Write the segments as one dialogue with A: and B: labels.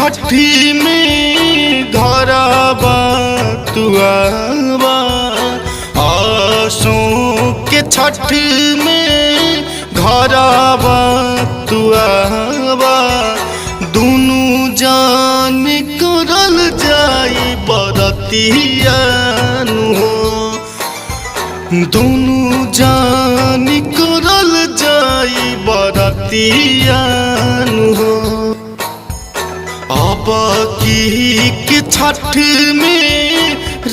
A: छठी में घरबा तुआबा आसों के छठ में घरबा तुआबा दुनु जान करल जाई बरतियानु हो दुनु जान करल जाई बरतियानु हो। अब की के छठ में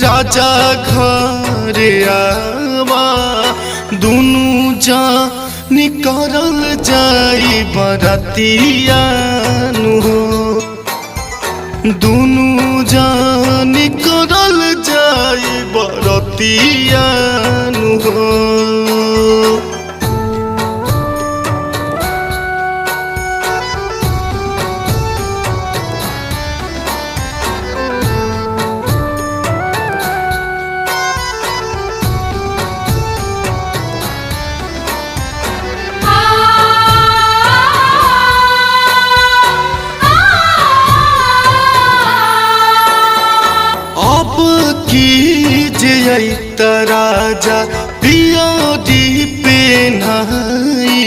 A: राजा घर आवा दुनु जान करल जाई बरतियानु हो दुनु जान करल जाई बरतियानु हो। राजा पियोरी पेन्हाई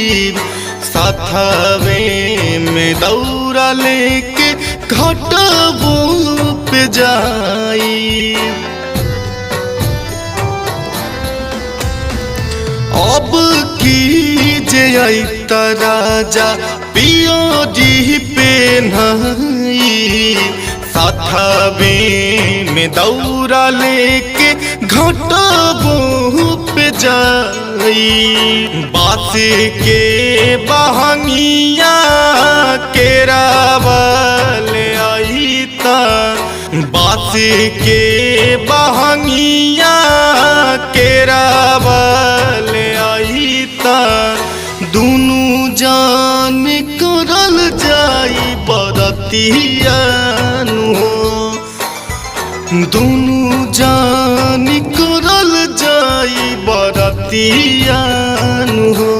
A: साथवे में दौरा लेके घाटबो पे जाई अब की जे राजा पियोरी पेन्हाई साथवे में दौरा लेके घाटबो पे जाई बास के बहंगिया केरावल आई ता बास के बहंगिया केरावल आई ता दुनु जान करल जाई बरतियानु हो दुनु जान करल जाई बरतियानु हो।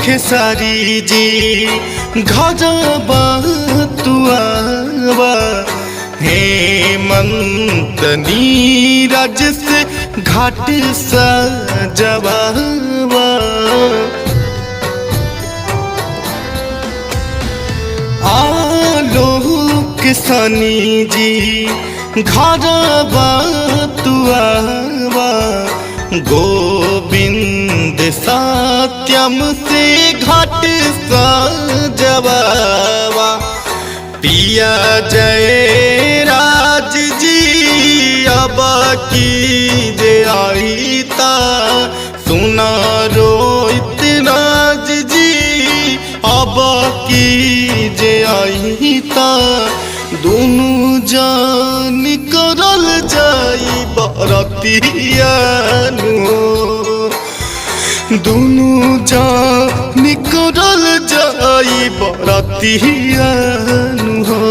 A: खेसारी जी घरबा तुआबा हेमंत नीरज से घाट सजवाबा आलोक सनी जी घरबा तुआबा गोविंद सत्यम से घाट सजवावा पिया जय राज जी अब की जे आई ता सुना रोहित राज जी अब की जे आई ता दुनु जान करल जाई बरतियानु हो दुनु जान करल जाई बरतियानु हो।